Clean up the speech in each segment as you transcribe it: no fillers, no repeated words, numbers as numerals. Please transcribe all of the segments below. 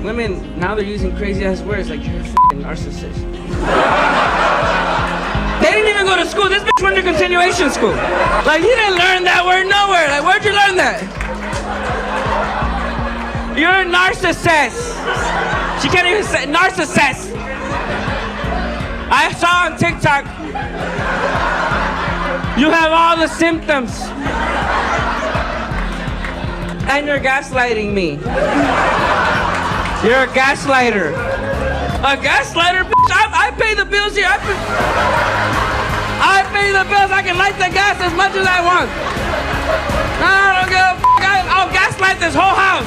women, now they're using crazy-ass words like you're a f***ing narcissist. They didn't even go to school. This bitch went to continuation school. Like, you didn't learn that word nowhere. Like, where'd you learn that? You're a narcissist. She can't even say narcissist. I saw on TikTok, you have all the symptoms. And you're gaslighting me. You're a gaslighter. A gaslighter, bitch? I pay the bills here. I pay the bills. I can light the gas as much as I want. I don't give a f***. I'll gaslight this whole house.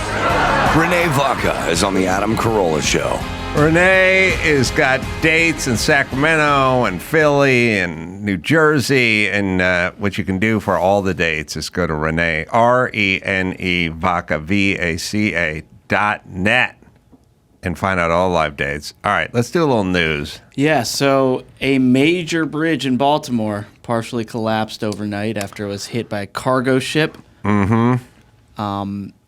Renee Vaca is on the Adam Carolla Show. Renee has got dates in Sacramento and Philly and New Jersey, and what you can do for all the dates is go to Renee, RENE, Vaca, VACA.net, and find out all live dates. All right, let's do a little news. Yeah, so a major bridge in Baltimore partially collapsed overnight after it was hit by a cargo ship. Mm-hmm.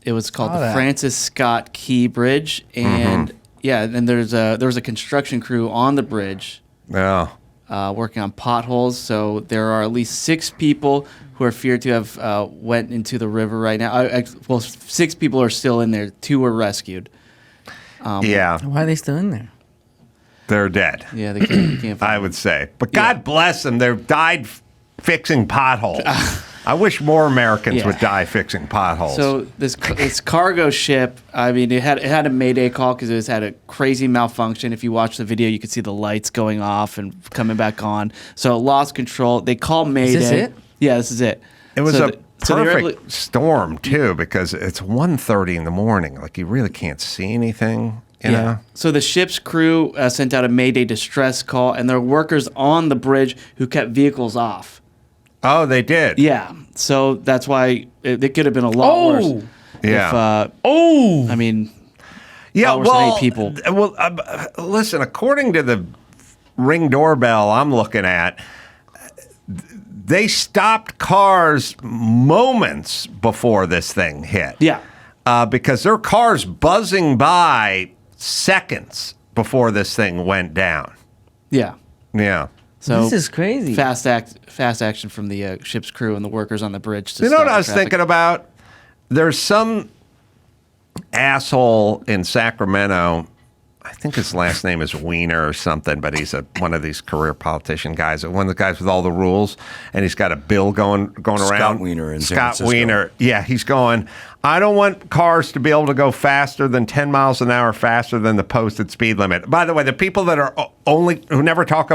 It was called the Francis Scott Key Bridge, and yeah, and there was a construction crew on the bridge. Yeah. Working on potholes. So there are at least 6 people who are feared to have went into the river right now. Well, 6 people are still in there. 2 were rescued. Yeah. Why are they still in there? They're dead. Yeah, they can't find I would say. But God bless them. They've died fixing potholes. I wish more Americans would die fixing potholes. So this cargo ship, I mean, it had a mayday call because it had a crazy malfunction. If you watch the video, you could see the lights going off and coming back on. So it lost control. They called mayday. Is this it? Yeah, this is it. It was perfect storm, too, because it's 1:30 in the morning. Like, you really can't see anything, you know? So the ship's crew sent out a mayday distress call, and there were workers on the bridge who kept vehicles off. Oh, they did? Yeah. So that's why it could have been a lot worse. Yeah. I mean, worse than 8 people. Well, listen, according to the Ring doorbell I'm looking at, they stopped cars moments before this thing hit. Yeah. Because there were cars buzzing by seconds before this thing went down. Yeah. Yeah. So this is crazy. Fast action from the ship's crew and the workers on the bridge. You know what I was thinking about? There's some asshole in Sacramento. I think his last name is Wiener or something, but he's one of these career politician guys, one of the guys with all the rules, and he's got a bill going around. Scott Wiener in San Francisco. Scott Wiener, yeah, he's going, I don't want cars to be able to go faster than 10 miles an hour faster than the posted speed limit. By the way, the people that are who never stop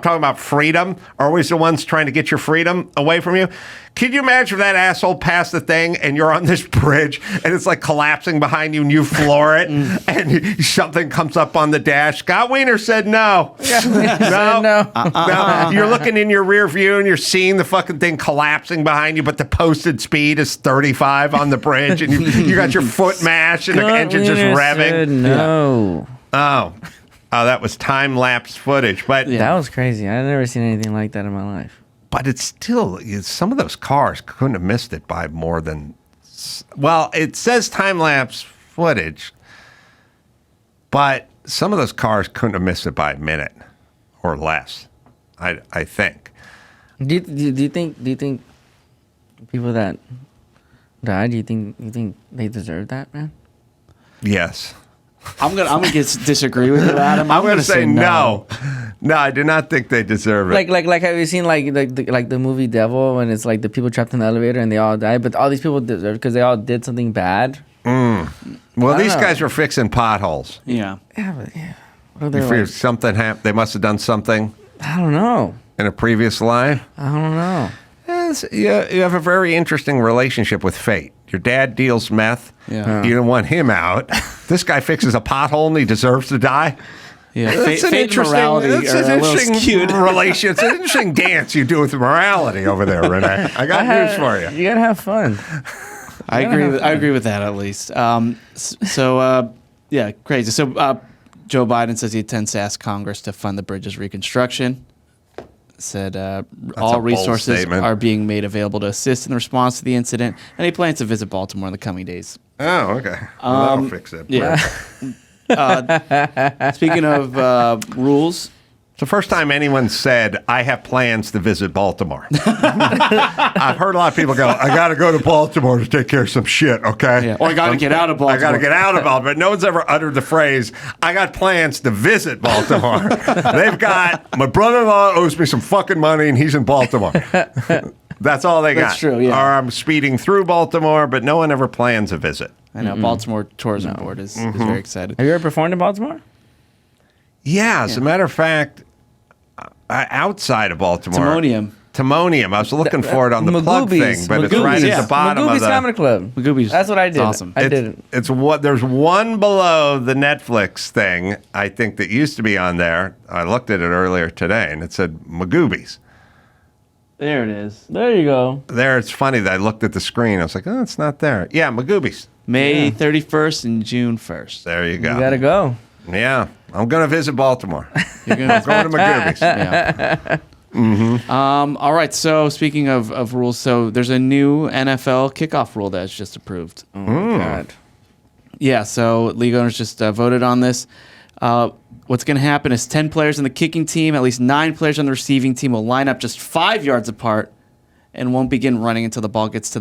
talking about freedom are always the ones trying to get your freedom away from you. Can you imagine if that asshole passed the thing and you're on this bridge and it's like collapsing behind you and you floor it and something comes up on the dash? Scott Wiener said no. No. You're looking in your rear view and you're seeing the fucking thing collapsing behind you, but the posted speed is 35 on the bridge and you got your foot mashed and the engine's just revving. Said no. Oh, that was time-lapse footage. But that was crazy. I've never seen anything like that in my life. But it's still, some of those cars couldn't have missed it by more than, well, it says time-lapse footage, but some of those cars couldn't have missed it by a minute or less, I think. Do you think people that died, do you think they deserve that, man? Yes. I'm gonna disagree with you, Adam. I'm gonna say no. No, I do not think they deserve it. Like have you seen like the movie Devil when it's like the people trapped in the elevator and they all died, but all these people deserve because they all did something bad. Well, these guys were fixing potholes. Yeah. Yeah. You figure something happened? They must have done something. I don't know. In a previous life. I don't know. You have a very interesting relationship with fate. Your dad deals meth. Yeah. You don't want him out. This guy fixes a pothole and he deserves to die. Yeah, That's an interesting relation. It's an interesting dance you do with morality over there, Renee. I got news for you. You gotta have fun. I agree with that at least. Yeah, crazy. So Joe Biden says he intends to ask Congress to fund the bridge's reconstruction. Said all resources are being made available to assist in the response to the incident, and he plans to visit Baltimore in the coming days. Oh, okay. Well, that'll fix it. Yeah. Speaking of rules, It's the first time anyone said, I have plans to visit Baltimore. I've heard a lot of people go, I got to go to Baltimore to take care of some shit, okay? yeah. Or I got to get out of Baltimore. I got to get out of Baltimore. No one's ever uttered the phrase, I got plans to visit Baltimore. They've got, my brother-in-law owes me some fucking money and he's in Baltimore. That's all they got. That's true, yeah. Or I'm speeding through Baltimore, but no one ever plans a visit. I know. Baltimore Tourism Board is very excited. Have you ever performed in Baltimore? Yeah, as a matter of fact, outside of Baltimore. Timonium. I was looking for it on the plug thing, but it's right at the bottom of the... Comedy Club. Magoobies. That's what I did. Awesome. I did it. It's what there's one below the Netflix thing, I think, that used to be on there. I looked at it earlier today, and it said Magoobies. There it is. There you go. There, it's funny that I looked at the screen. I was like, oh, it's not there. Yeah, Magoobies. May 31st and June 1st. There you go. You gotta go. Yeah, I'm going to visit Baltimore. You're gonna I'm going to Magoobies. Yeah. All right. So speaking of rules, so there's a new NFL kickoff rule that's just approved. Oh, my God. Yeah. So league owners just voted on this. What's going to happen is 10 players in the kicking team, at least 9 players on the receiving team will line up just 5 yards apart and won't begin running until the ball gets to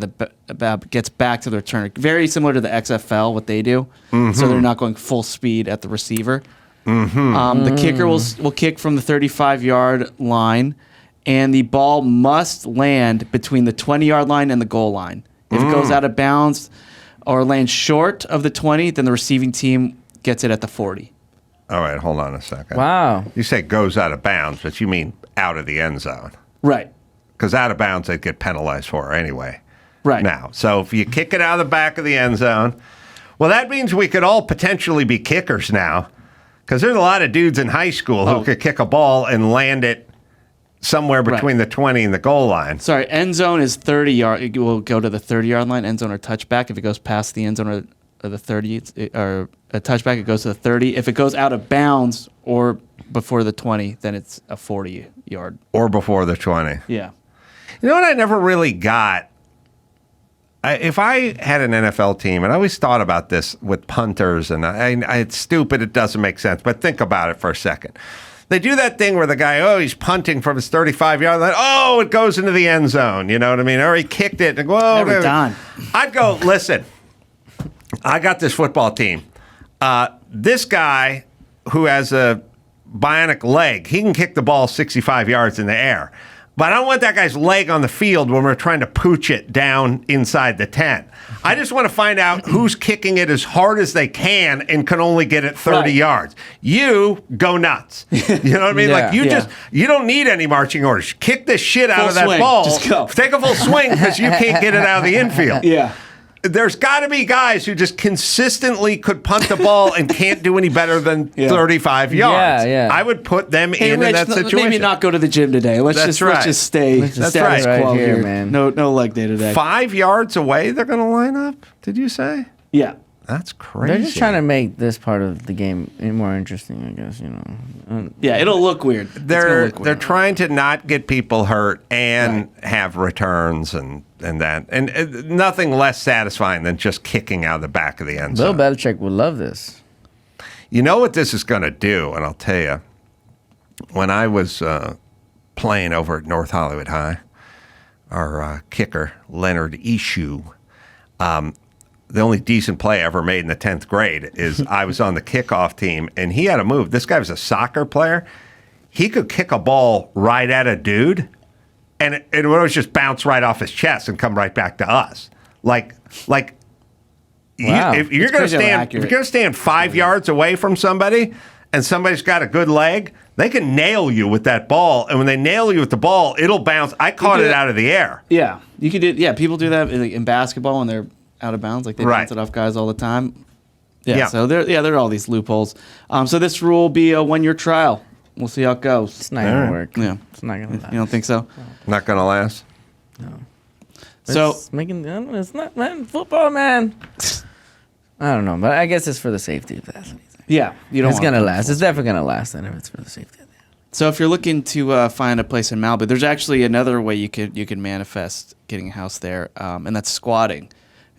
gets back to the returner. Very similar to the XFL, what they do. So they're not going full speed at the receiver. The kicker will kick from the 35-yard line, and the ball must land between the 20-yard line and the goal line. If it goes out of bounds or lands short of the 20, then the receiving team gets it at the 40. All right, hold on a second. Wow. You say goes out of bounds, but you mean out of the end zone. Right. Because out of bounds, they'd get penalized for anyway. Right. Now, so if you kick it out of the back of the end zone, well, that means we could all potentially be kickers now. Because there's a lot of dudes in high school who could kick a ball and land it somewhere between the 20 and the goal line. Sorry, end zone is 30 yard. It will go to the 30-yard line, end zone or touchback. If it goes past the end zone or the 30, or a touchback, it goes to the 30. If it goes out of bounds or before the 20, then it's a 40-yard. Or before the 20. Yeah. You know what I never really got? If I had an NFL team, and I always thought about this with punters, and it's stupid, it doesn't make sense, but think about it for a second. They do that thing where the guy, he's punting from his 35-yard line. It goes into the end zone. You know what I mean? Or he kicked it. And Never done. I'd go, listen, I got this football team. This guy who has a bionic leg, he can kick the ball 65 yards in the air. But I don't want that guy's leg on the field when we're trying to pooch it down inside the 10. I just want to find out who's kicking it as hard as they can and can only get it 30 yards. You go nuts. You know what I mean? You don't need any marching orders. Kick the shit out of that ball. Just go. Take a full swing because you can't get it out of the infield. Yeah. There's got to be guys who just consistently could punt the ball and can't do any better than 35 yards. Yeah. I would put them Hey, in Rich, that situation. maybe not go to the gym today. Let's just stay status quo here, man. No leg day today. 5 yards away, they're going to line up? Did you say? Yeah. That's crazy. They're just trying to make this part of the game more interesting, I guess, Yeah, it'll look weird. They're trying to not get people hurt and have returns and that. And nothing less satisfying than just kicking out of the back of the end Bill zone. Belichick would love this. You know what this is going to do, and I'll tell you. When I was playing over at North Hollywood High, our kicker, Leonard Ishu, the only decent play I ever made in the 10th grade is I was on the kickoff team, and he had a move. This guy was a soccer player. He could kick a ball right at a dude, and it would just bounce right off his chest and come right back to us. Wow. If you're going to stand 5 yards away from somebody, and somebody's got a good leg, they can nail you with that ball. And when they nail you with the ball, it'll bounce. I caught it out of the air. Yeah, you could do. Yeah, people do that in basketball when they're out of bounds, like they bounce it off guys all the time. Yeah. So there are all these loopholes. So this rule will be a 1-year trial. We'll see how it goes. It's not going to work. Yeah, it's not going to last. You don't think so? Not going to last. No. So it's not football, man. I don't know, but I guess it's for the safety of that. Yeah, you don't. It's going to last. It's definitely going to last. Then if it's for the safety of that. So if you're looking to find a place in Malibu, there's actually another way you could manifest getting a house there, and that's squatting.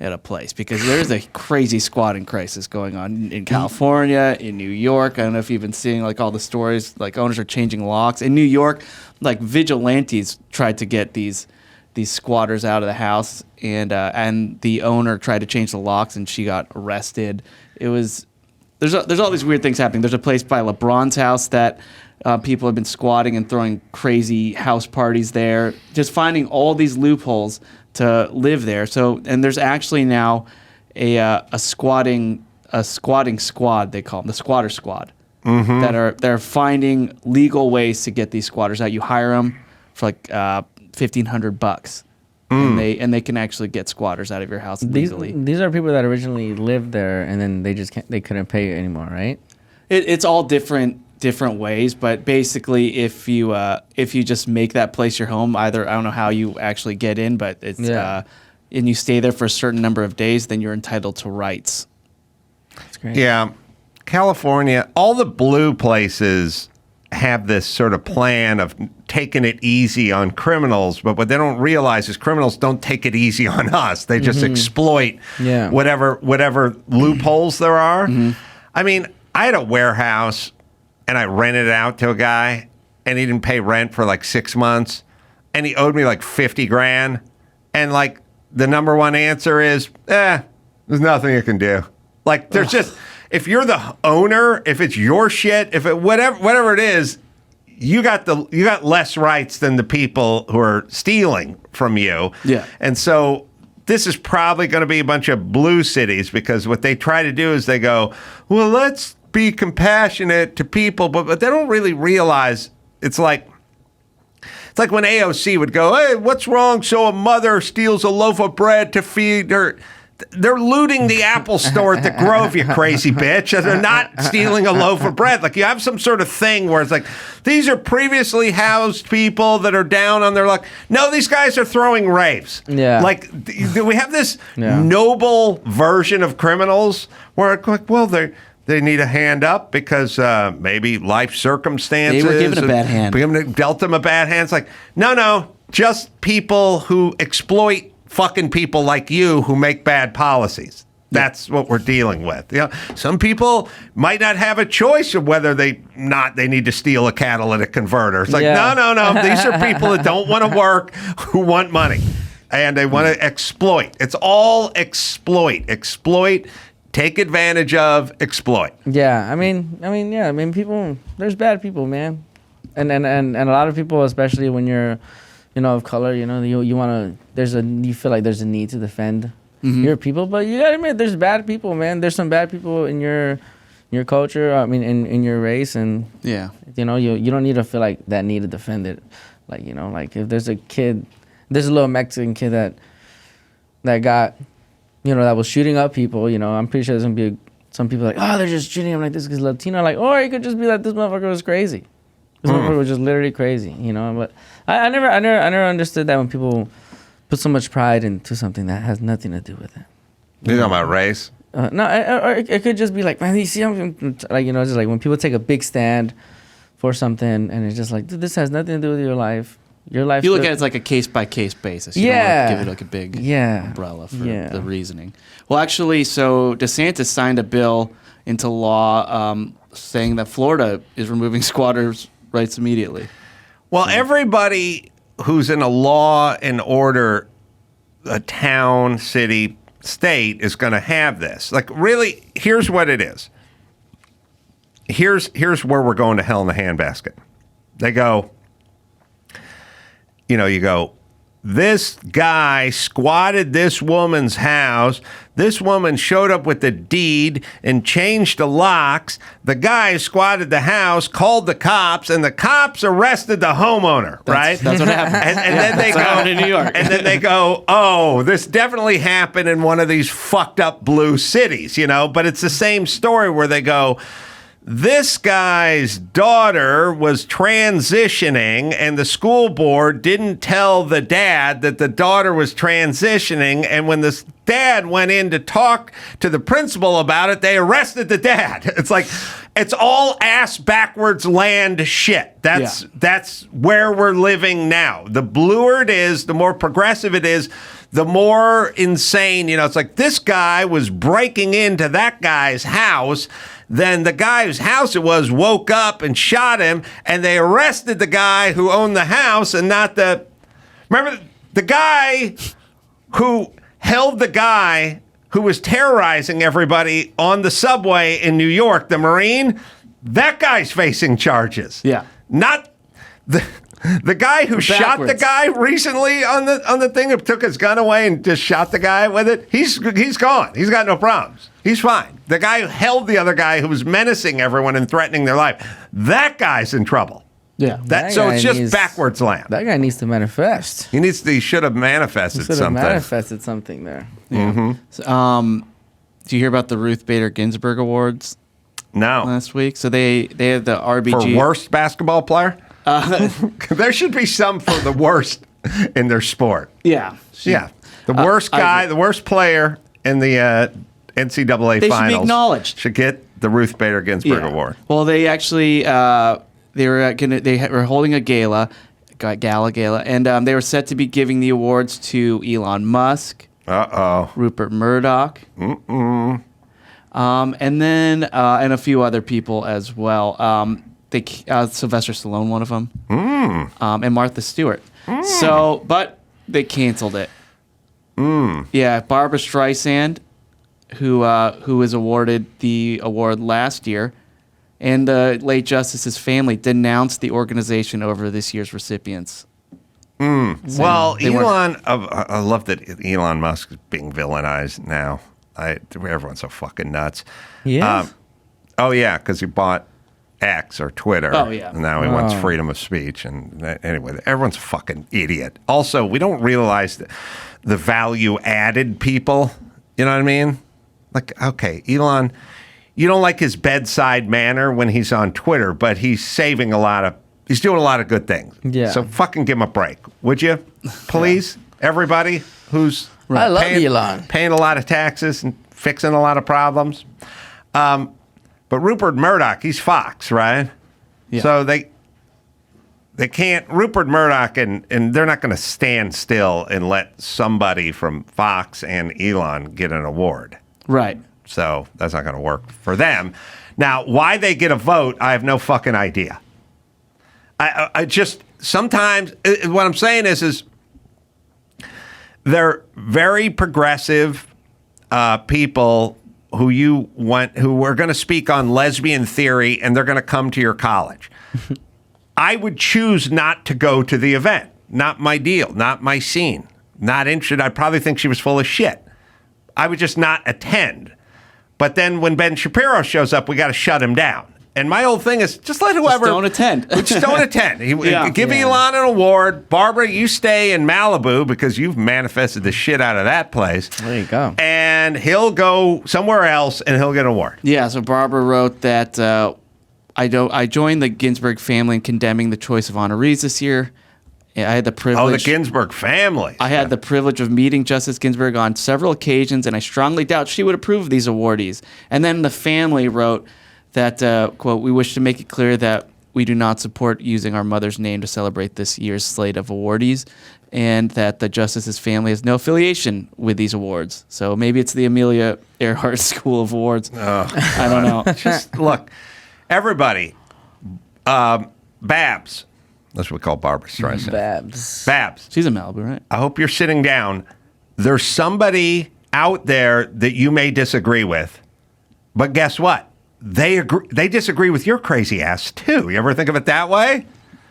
at a place, because there's a crazy squatting crisis going on in California, in New York. I don't know if you've been seeing like all the stories, like owners are changing locks. In New York, like vigilantes tried to get these squatters out of the house, and the owner tried to change the locks, and she got arrested. There's all these weird things happening. There's a place by LeBron's house that people have been squatting and throwing crazy house parties there, just finding all these loopholes to live there. So, and there's actually now a squatting squad, they call them, the squatter squad, that are finding legal ways to get these squatters out. You hire them for like $1,500, and they can actually get squatters out of your house legally. These are people that originally lived there, and then they couldn't pay anymore, right? It's all different ways, but basically, if you just make that place your home, either I don't know how you actually get in, but it's and you stay there for a certain number of days, then you're entitled to rights. That's great. Yeah. California, all the blue places have this sort of plan of taking it easy on criminals, but what they don't realize is criminals don't take it easy on us. They just exploit whatever loopholes there are. I mean, I had a warehouse and I rented it out to a guy and he didn't pay rent for like 6 months and he owed me like 50 grand. And like the number one answer is, there's nothing you can do. Like there's just, if you're the owner, if it's your shit, if it whatever it is, you got less rights than the people who are stealing from you. Yeah. And so this is probably going to be a bunch of blue cities, because what they try to do is they go, well, let's be compassionate to people, but they don't really realize it's like when AOC would go, hey, what's wrong? So a mother steals a loaf of bread to feed her. They're looting the Apple store at the Grove, you crazy bitch. They're not stealing a loaf of bread. Like, you have some sort of thing where it's like, these are previously housed people that are down on their luck. No, these guys are throwing raves. Yeah. Like, we have this noble version of criminals where it's like, well, they need a hand up because maybe life circumstances. They were given a bad hand. Dealt them a bad hand. It's like, no, just people who exploit fucking people like you who make bad policies. That's what we're dealing with. You know, some people might not have a choice of whether they need to steal a catalytic converter. It's like, no. These are people that don't want to work, who want money, and they want to exploit. It's all exploit, take advantage of, exploit. Yeah, I mean, people. There's bad people, man, and a lot of people, especially when you're, of color, you want to. You feel like there's a need to defend your people, but you gotta admit, there's bad people, man. There's some bad people in your culture. I mean, in your race, and you don't need to feel like that need to defend it. Like, like if there's a little Mexican kid that got, that was shooting up people. I'm pretty sure there's gonna be some people like, oh, they're just shooting him like this because Latino. Like, or it could just be like, this motherfucker was crazy. This motherfucker was just literally crazy, But I never understood that when people put so much pride into something that has nothing to do with it. You talking about race? No, or it could just be like, man, you see, like, just like when people take a big stand for something, and it's just like, dude, this has nothing to do with your life. Your life. You look at it as like a case by case basis. You don't want to give it like a big umbrella for the reasoning. Well, actually, so DeSantis signed a bill into law saying that Florida is removing squatters' rights immediately. Well, everybody who's in a law and order, a town, city, state is going to have this. Like, really, here's what it is. Here's where we're going to hell in the handbasket. They go, you go, this guy squatted this woman's house. This woman showed up with the deed and changed the locks. The guy squatted the house, called the cops, and the cops arrested the homeowner, right? That's what happened. And then they go in New York. And then they go, oh, this definitely happened in one of these fucked up blue cities, But it's the same story where they go, this guy's daughter was transitioning and the school board didn't tell the dad that the daughter was transitioning. And when this dad went in to talk to the principal about it, they arrested the dad. It's like, it's all ass backwards land shit. That's where we're living now. The bluer it is, the more progressive it is, the more insane, it's like this guy was breaking into that guy's house. Then the guy whose house it was woke up and shot him, and they arrested the guy who owned the house and not the. Remember the guy who held the guy who was terrorizing everybody on the subway in New York, the Marine? That guy's facing charges. Yeah. Not the guy who shot the guy recently on the thing who took his gun away and just shot the guy with it. He's gone. He's got no problems. He's fine. The guy who held the other guy who was menacing everyone and threatening their life, that guy's in trouble. Yeah. So it's just backwards land. That guy needs to manifest. He should have manifested something. Manifested something there. Yeah. Mm-hmm. So, do you hear about the Ruth Bader Ginsburg Awards No. last week? So they have the RBG For worst basketball player? There should be some for the worst in their sport. Yeah. Yeah. The worst guy, the worst player in the NCAA They finals should be acknowledged. should get the Ruth Bader Ginsburg Award. Well, they actually they were holding a gala, and they were set to be giving the awards to Elon Musk, Rupert Murdoch, and then and a few other people as well. Sylvester Stallone, one of them, and Martha Stewart. So, but they canceled it. Yeah, Barbara Streisand, who was awarded the award last year, and the late justice's family denounced the organization over this year's recipients. Well, Elon, I love that Elon Musk is being villainized now. Everyone's so fucking nuts. Yeah. Because he bought X or Twitter. Oh, yeah. And now he wants freedom of speech. And anyway, everyone's a fucking idiot. Also, we don't realize the value-added people. You know what I mean? Like, okay, Elon, you don't like his bedside manner when he's on Twitter, but he's doing a lot of good things. Yeah. So fucking give him a break, would you? Please, everybody who's I love Elon. paying a lot of taxes and fixing a lot of problems. But Rupert Murdoch, he's Fox, right? Yeah. So they can't, Rupert Murdoch, and they're not going to stand still and let somebody from Fox and Elon get an award. Right. So that's not going to work for them. Now, why they get a vote, I have no fucking idea. I just, sometimes, what I'm saying is they're very progressive people who are going to speak on lesbian theory, and they're going to come to your college. I would choose not to go to the event. Not my deal. Not my scene. Not interested. I'd probably think she was full of shit. I would just not attend. But then when Ben Shapiro shows up, we got to shut him down. And my whole thing is just let whoever... Just don't attend. Just don't attend. Give Elon an award. Barbara, you stay in Malibu because you've manifested the shit out of that place. There you go. And he'll go somewhere else and he'll get an award. Yeah, so Barbara wrote that I joined the Ginsburg family in condemning the choice of honorees this year. I had the privilege... Oh, the Ginsburg family. I had the privilege of meeting Justice Ginsburg on several occasions, and I strongly doubt she would approve of these awardees. And then the family wrote that, quote, we wish to make it clear that we do not support using our mother's name to celebrate this year's slate of awardees, and that the Justice's family has no affiliation with these awards. So maybe it's the Amelia Earhart School of Awards. I don't know. Just look, everybody, Babs. That's what we call Barbara Streisand. Babs. She's in Malibu, right? I hope you're sitting down. There's somebody out there that you may disagree with, but guess what? They disagree with your crazy ass too. You ever think of it that way?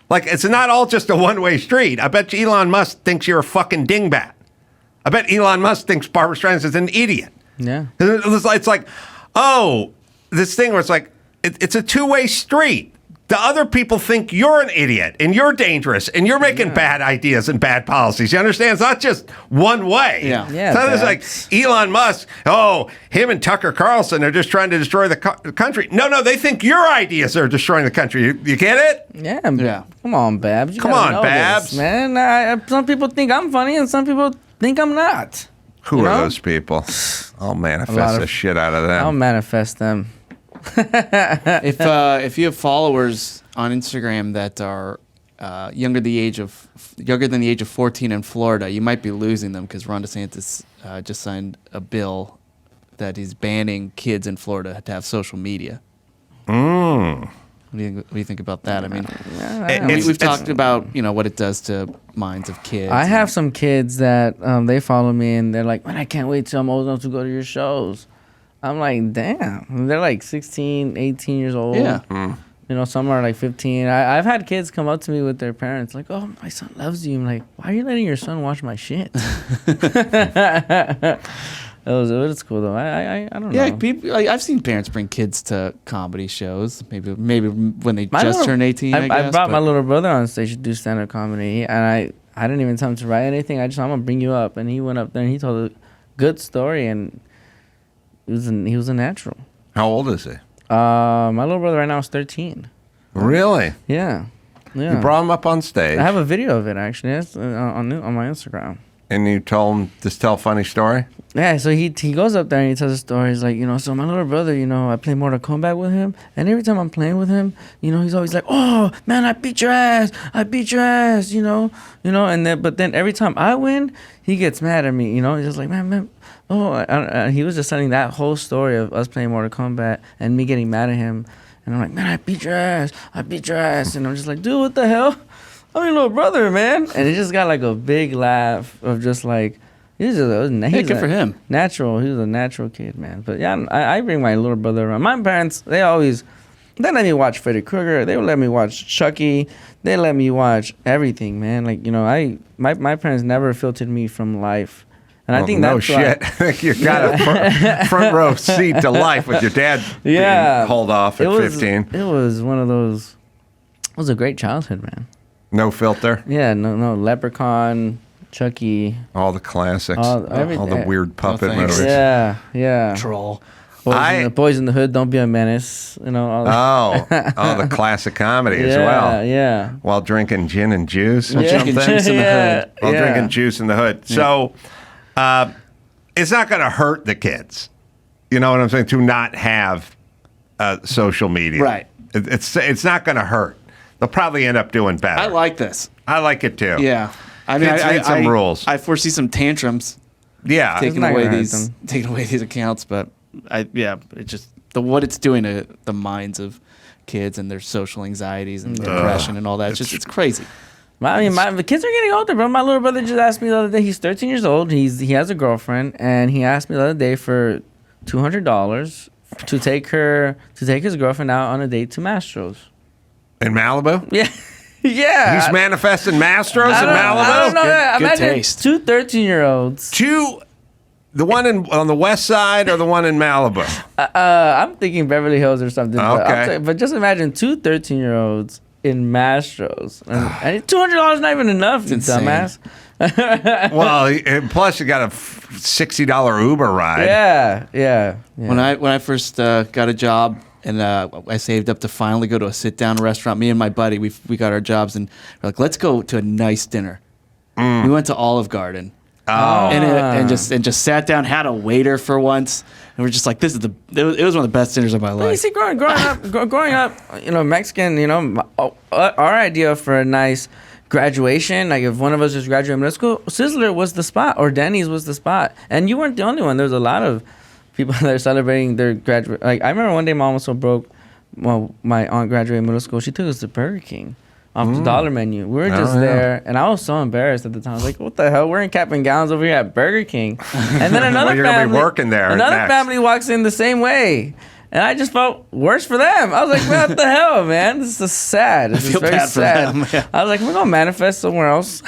Like, it's not all just a one-way street. I bet you Elon Musk thinks you're a fucking dingbat. I bet Elon Musk thinks Barbara Streisand is an idiot. Yeah. It's like, oh, this thing where it's like, it's a two-way street. The other people think you're an idiot and you're dangerous and you're making bad ideas and bad policies. You understand? It's not just one way. Yeah. Yeah, It's like Elon Musk, him and Tucker Carlson are just trying to destroy the country. No, they think your ideas are destroying the country. You get it? Yeah. Come on, Babs. You Come gotta on, know Babs. this, man. Some people think I'm funny and some people think I'm not. Who are those people? I'll manifest the shit out of them. I'll manifest them. If you have followers on Instagram that are younger than the age of 14 in Florida, you might be losing them because Ron DeSantis just signed a bill that he's banning kids in Florida to have social media. What do you think about that? I mean, we've talked about what it does to minds of kids. I have some kids that they follow me and they're like, man, I can't wait till I'm old enough to go to your shows. I'm like, damn. They're like 16, 18 years old. Yeah. Some are like 15. I've had kids come up to me with their parents like, oh, my son loves you. I'm like, why are you letting your son watch my shit? It was cool though. I don't know. Yeah, people. I've seen parents bring kids to comedy shows. Maybe when they just turned 18. I brought my little brother on stage to do stand-up comedy, and I didn't even tell him to write anything. I'm gonna bring you up, and he went up there and he told a good story, and he was a natural. How old is he? My little brother right now is 13. Really? Yeah. You brought him up on stage. I have a video of it actually. It's on my Instagram. And you told him to tell a funny story? Yeah, so he goes up there and he tells a story. He's like, so my little brother, I play Mortal Kombat with him, and every time I'm playing with him, he's always like, oh man, I beat your ass, but then every time I win, he gets mad at me, he's just like, man, he was just telling that whole story of us playing Mortal Kombat and me getting mad at him, and I'm like, man, I beat your ass, and I'm just like, dude, what the hell? I'm your little brother, man. And he just got like a big laugh of just like, he's good for him. Natural. He was a natural kid, man. But yeah, I bring my little brother around. My parents, they let me watch Freddy Krueger. They would let me watch Chucky. They let me watch everything, man. Like, my parents never filtered me from life. And I think that's shit. You got a front row seat to life with your dad being hauled off at 15. It was one of those, it was a great childhood, man. No filter? Yeah, no Leprechaun, Chucky. All the classics. All the weird puppet movies. Yeah. Troll. Boys in the Hood, Don't Be a Menace. All the classic comedy as well. Yeah. While drinking gin and juice or Drinking something. juice in the hood. While drinking juice in the hood. Yeah. So it's not going to hurt the kids. You know what I'm saying? To not have social media. Right. It's not going to hurt. They'll probably end up doing better. I like this. I like it too. Yeah. I mean, I need some rules. I foresee some tantrums. Yeah. Taking away these accounts, but it's just what it's doing to the minds of kids and their social anxieties and depression and all that. It's crazy. I mean, the kids are getting older, bro. My little brother just asked me the other day. He's 13 years old. He has a girlfriend, and he asked me the other day for $200 to take his girlfriend out on a date to Mastro's. In Malibu? Yeah. Yeah. He's manifesting Mastros in Malibu? I don't know. Good Imagine taste. two 13-year-olds. The one on the west side or the one in Malibu? I'm thinking Beverly Hills or something. Okay. But just imagine two 13-year-olds in Mastros. And $200 not even enough, you dumbass. Well, plus you got a $60 Uber ride. Yeah. When I first got a job, and I saved up to finally go to a sit-down restaurant. Me and my buddy, we got our jobs, and we're like, let's go to a nice dinner. We went to Olive Garden, and just sat down, had a waiter for once, and we're just like, it was one of the best dinners of my life. You see, growing up, Mexican, our idea for a nice graduation, like if one of us just graduated middle school, Sizzler was the spot, or Denny's was the spot, and you weren't the only one. There was a lot of people that are celebrating their graduate. Like I remember one day, Mom was so broke. Well, my aunt graduated middle school. She took us to Burger King off the dollar menu. We were just there, and I was so embarrassed at the time. I was like, "What the hell? We're in cap and gowns over here at Burger King." And then another you're family, gonna be working there. Another family walks in the same way, and I just felt worse for them. I was like, "What the hell, man? This is sad. This is very sad." For them. Yeah. I was like, "We're gonna manifest somewhere else."